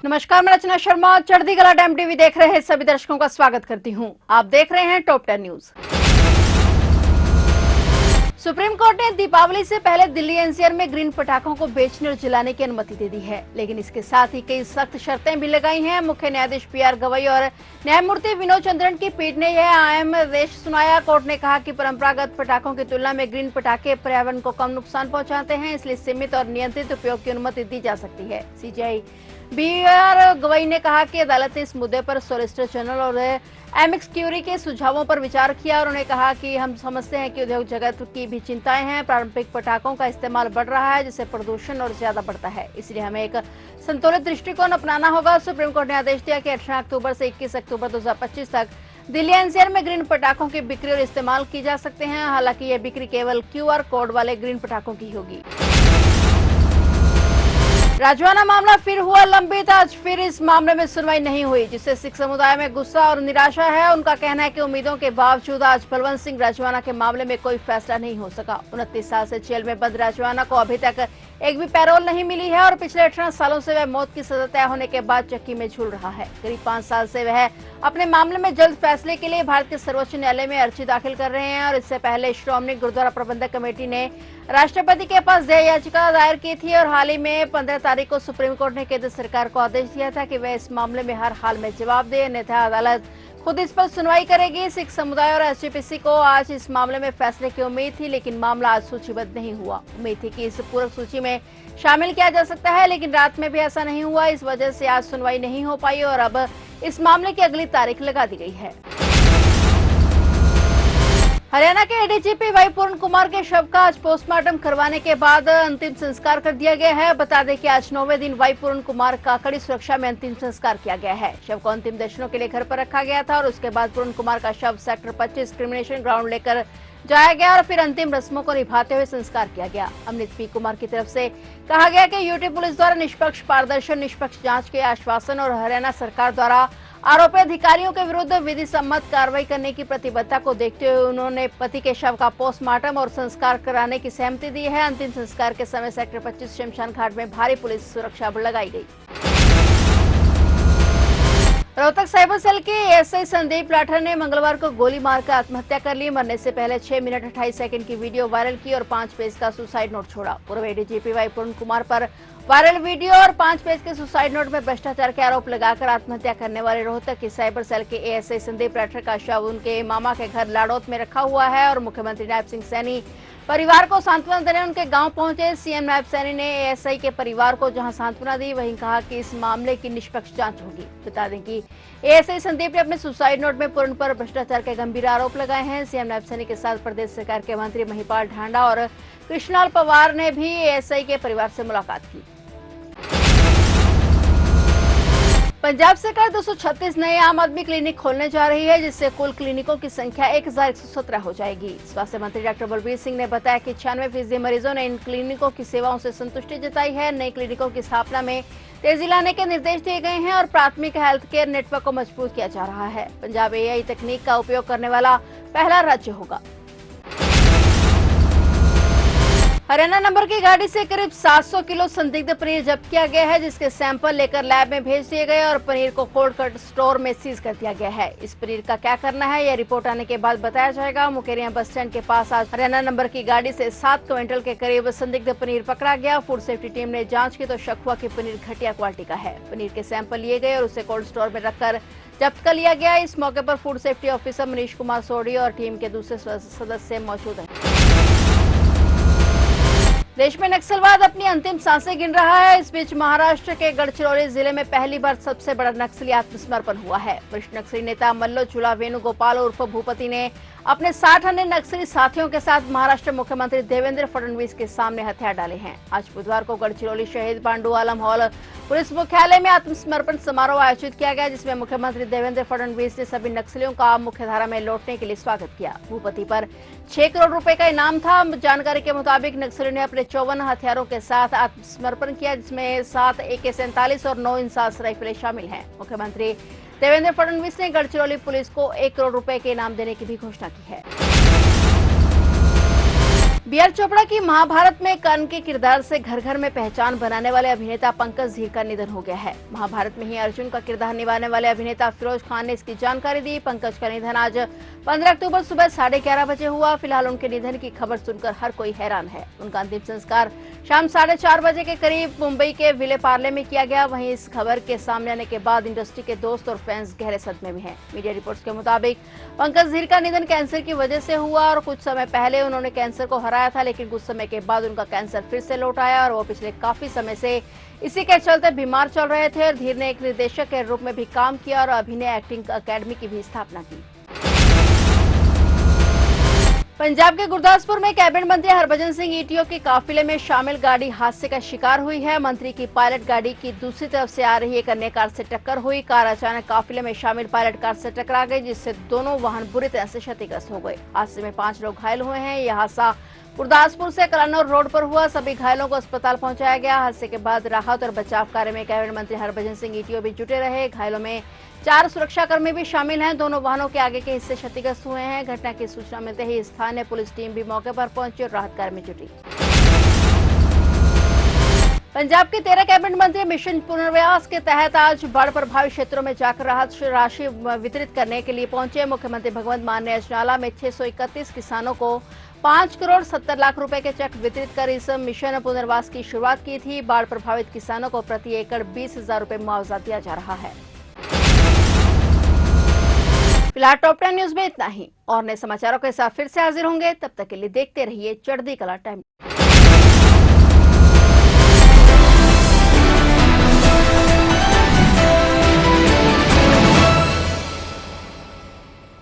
नमस्कार, मैं रचना शर्मा चढ़ती कला टाइम टीवी देख रहे हैं सभी दर्शकों का स्वागत करती हूं। आप देख रहे हैं टॉप 10 न्यूज। सुप्रीम कोर्ट ने दीपावली से पहले दिल्ली एनसीआर में ग्रीन पटाखों को बेचने और जलाने की अनुमति दे दी है, लेकिन इसके साथ ही कई सख्त शर्तें भी लगाई हैं। मुख्य न्यायाधीश पीआर गवई और न्यायमूर्ति विनोद चंद्रन की पीठ ने यह अहम आदेश सुनाया। कोर्ट ने कहा कि परंपरागत पटाखों की तुलना में ग्रीन पटाखे पर्यावरण को कम नुकसान पहुंचाते हैं, इसलिए सीमित और नियंत्रित उपयोग की अनुमति दी जा सकती है। सीजेआई पीआर गवई ने कहा कि अदालत ने इस मुद्दे पर सॉलिसिटर जनरल और एमिक्स क्यूरी के सुझावों पर विचार किया और उन्हें कहा कि हम समझते हैं कि उद्योग जगत की भी चिंताएं हैं। पारंपरिक पटाखों का इस्तेमाल बढ़ रहा है, जिससे प्रदूषण और ज्यादा बढ़ता है, इसलिए हमें एक संतुलित दृष्टिकोण अपनाना होगा। सुप्रीम कोर्ट ने आदेश दिया कि 18 अक्टूबर से 21 अक्टूबर 2025 तक दिल्ली एनसीआर में ग्रीन पटाखों की बिक्री और इस्तेमाल की जा सकते हैं। हालांकि यह बिक्री केवल क्यूआर कोड वाले ग्रीन पटाखों की होगी। राजवाना मामला फिर हुआ लंबित। आज फिर इस मामले में सुनवाई नहीं हुई, जिससे सिख समुदाय में गुस्सा और निराशा है। उनका कहना है कि उम्मीदों के बावजूद आज बलवंत सिंह राजवाना के मामले में कोई फैसला नहीं हो सका। 29 साल से जेल में बंद राजवाना को अभी तक एक भी पैरोल नहीं मिली है और पिछले 18 सालों से वह मौत की सजा तय होने के बाद चक्की में झूल रहा है। करीब 5 साल से वह अपने मामले में जल्द फैसले के लिए भारत के सर्वोच्च न्यायालय में अर्जी दाखिल कर रहे हैं और इससे पहले श्रोमणी गुरुद्वारा प्रबंधक कमेटी ने राष्ट्रपति के पास दया याचिका दायर की थी और हाल ही में 15 तारीख को सुप्रीम कोर्ट ने केंद्र सरकार को आदेश दिया था कि वह इस मामले में हर हाल में जवाब दे, अन्यथा अदालत खुद इस पर सुनवाई करेगी। सिख समुदाय और एसजीपीसी को आज इस मामले में फैसले की उम्मीद थी, लेकिन मामला आज सूचीबद्ध नहीं हुआ। उम्मीद थी कि इस पूरक सूची में शामिल किया जा सकता है, लेकिन रात में भी ऐसा नहीं हुआ। इस वजह से आज सुनवाई नहीं हो पाई और अब इस मामले की अगली तारीख लगा दी गई है। हरियाणा के एडीजीपी वाई पूर्ण कुमार के शव का आज पोस्टमार्टम करवाने के बाद अंतिम संस्कार कर दिया गया है। बता दें कि आज 9वें दिन वाई पूर्ण कुमार का कड़ी सुरक्षा में अंतिम संस्कार किया गया है। शव को अंतिम दर्शनों के लिए घर पर रखा गया था और उसके बाद पूर्ण कुमार का शव सेक्टर 25 क्रिमिनेशन ग्राउंड लेकर जाया गया और फिर अंतिम रस्मों को निभाते हुए संस्कार किया गया। अमृत पी कुमार की तरफ से कहा गया कि यूटी पुलिस द्वारा निष्पक्ष पारदर्शी निष्पक्ष जांच के आश्वासन और हरियाणा सरकार द्वारा आरोपी अधिकारियों के विरुद्ध विधि सम्मत कार्रवाई करने की प्रतिबद्धता को देखते हुए उन्होंने पति के शव का पोस्टमार्टम और संस्कार कराने की सहमति दी है। अंतिम संस्कार के समय सेक्टर 25 शमशान घाट में भारी पुलिस सुरक्षा लगाई गई। रोहतक साइबर सेल के एएसआई संदीप लाठर ने मंगलवार को गोली मारकर आत्महत्या कर ली। मरने से पहले 6 मिनट 28 सेकंड की वीडियो वायरल की और 5 पेज का सुसाइड नोट छोड़ा। पूर्व एडीजीपी वाई पूर्ण कुमार पर वायरल वीडियो और 5 पेज के सुसाइड नोट में भ्रष्टाचार के आरोप लगाकर आत्महत्या करने वाले रोहतक के साइबर सेल के एएसआई संदीप लाठर का शव उनके मामा के घर लाड़ौत में रखा हुआ है और मुख्यमंत्री नायब सिंह सैनी परिवार को सांत्वना देने उनके गांव पहुंचे। सीएम नायब सैनी ने एएसआई के परिवार को जहां सांत्वना दी, वहीं कहा कि इस मामले की निष्पक्ष जांच होगी। बता दें कि एएसआई संदीप ने अपने सुसाइड नोट में पूर्ण पर भ्रष्टाचार के गंभीर आरोप लगाए हैं। सीएम नायब सैनी के साथ प्रदेश सरकार के मंत्री महिपाल ढांडा और कृष्णलाल पवार ने भी एएसआई के परिवार से मुलाकात की। पंजाब सरकार 236 नए आम आदमी क्लिनिक खोलने जा रही है, जिससे कुल क्लिनिकों की संख्या 1117 हो जाएगी। स्वास्थ्य मंत्री डॉक्टर बलबीर सिंह ने बताया कि 96% मरीजों ने इन क्लिनिकों की सेवाओं से संतुष्टि जताई है। नई क्लिनिकों की स्थापना में तेजी लाने के निर्देश दिए गए हैं और प्राथमिक हेल्थ केयर नेटवर्क को मजबूत किया जा रहा है। पंजाब एआई तकनीक का उपयोग करने वाला पहला राज्य होगा। हरियाणा नंबर की गाड़ी से करीब 700 किलो संदिग्ध पनीर जब्त किया गया है, जिसके सैंपल लेकर लैब में भेज दिए गए और पनीर को कोल्ड कट स्टोर में सीज कर दिया गया है। इस पनीर का क्या करना है, यह रिपोर्ट आने के बाद बताया जाएगा। मुकेरिया बस स्टैंड के पास आज हरियाणा नंबर की गाड़ी से 7 क्विंटल के करीब संदिग्ध पनीर पकड़ा गया। फूड सेफ्टी टीम ने जाँच की तो शक हुआ कि पनीर घटिया क्वालिटी का है। पनीर के सैंपल लिए गए और उसे कोल्ड स्टोर में रखकर जब्त कर लिया गया। इस मौके पर food safety officer Manish Kumar Sodhi और टीम के दूसरे सदस्य मौजूद हैं। देश में नक्सलवाद अपनी अंतिम सांसें गिन रहा है। इस बीच महाराष्ट्र के गढ़चिरौली जिले में पहली बार सबसे बड़ा नक्सली आत्मसमर्पण हुआ है। वरिष्ठ नक्सली नेता मल्लो चूला वेणुगोपाल उर्फ भूपति ने अपने 60 अन्य नक्सली साथियों के साथ महाराष्ट्र मुख्यमंत्री देवेंद्र फडणवीस के सामने हथियार डाले हैं। आज बुधवार को गढ़चिरौली शहीद पांडु आलम हॉल पुलिस मुख्यालय में आत्मसमर्पण समारोह आयोजित किया गया, जिसमें मुख्यमंत्री देवेंद्र फडणवीस ने सभी नक्सलियों का मुख्यधारा में लौटने के लिए स्वागत किया। भूपति पर 6 करोड़ रुपए का इनाम था। जानकारी के मुताबिक नक्सलियों ने अपने 54 हथियारों के साथ आत्मसमर्पण किया, जिसमें 7 AK-47 और 9 इंसास राइफलें शामिल हैं। मुख्यमंत्री देवेंद्र फडणवीस ने गढ़चिरौली पुलिस को 1 करोड़ रुपए के इनाम देने की भी घोषणा की है। बी.आर. चोपड़ा की महाभारत में कर्ण के किरदार से घर घर में पहचान बनाने वाले अभिनेता पंकज धीर का निधन हो गया है। महाभारत में ही अर्जुन का किरदार निभाने वाले अभिनेता फिरोज खान ने इसकी जानकारी दी। पंकज का निधन आज 15 अक्टूबर सुबह 11:30 बजे हुआ। फिलहाल उनके निधन की खबर सुनकर हर कोई हैरान है। उनका अंतिम संस्कार शाम 4:30 बजे के करीब मुंबई के विले पार्ले में किया गया। वहीं इस खबर के सामने आने के बाद इंडस्ट्री के दोस्त और फैंस गहरे सदमे में हैं। मीडिया रिपोर्ट्स के मुताबिक पंकज धीर का निधन कैंसर की वजह से हुआ और कुछ समय पहले उन्होंने कैंसर को हराया था, लेकिन कुछ समय के बाद उनका कैंसर फिर से लौट आया और वो पिछले काफी समय से इसी के चलते बीमार चल रहे थे। धीर ने एक निर्देशक के रूप में भी काम किया और अभिनय एक्टिंग अकेडमी की भी स्थापना की। पंजाब के गुरदासपुर में कैबिनेट मंत्री हरभजन सिंह ईटीओ के काफिले में शामिल गाड़ी हादसे का शिकार हुई है। मंत्री की पायलट गाड़ी की दूसरी तरफ से आ रही एक अन्य कार से टक्कर हुई। कार अचानक काफिले में शामिल पायलट कार से टकरा गई, जिससे दोनों वाहन बुरी तरह से क्षतिग्रस्त हो गए। हादसे में 5 लोग घायल हुए हैं। यह हादसा गुरदासपुर से कलानौर रोड पर हुआ। सभी घायलों को अस्पताल पहुंचाया गया। हादसे के बाद राहत और बचाव कार्य में कैबिनेट मंत्री हरभजन सिंह ईटीओ भी जुटे रहे। घायलों में 4 सुरक्षाकर्मी भी शामिल हैं। दोनों वाहनों के आगे के हिस्से क्षतिग्रस्त हुए हैं। घटना की सूचना मिलते ही स्थानीय पुलिस टीम भी मौके पर पहुंची और राहत कार्य में जुटी। पंजाब के 13 कैबिनेट मंत्री मिशन पुनर्वास के तहत आज बाढ़ प्रभावित क्षेत्रों में जाकर राहत राशि वितरित करने के लिए पहुंचे। मुख्यमंत्री भगवंत मान ने अजनाला में 631 किसानों को 5 करोड़ 70 लाख रुपए के चेक वितरित कर इस मिशन पुनर्वास की शुरुआत की थी। बाढ़ प्रभावित किसानों को प्रति एकड़ 20,000 रुपए मुआवजा दिया जा रहा है। फिलहाल टॉप 10 न्यूज में इतना ही और नए समाचारों के साथ फिर से हाजिर होंगे। तब तक के लिए देखते रहिए चढ़ती कला टाइम।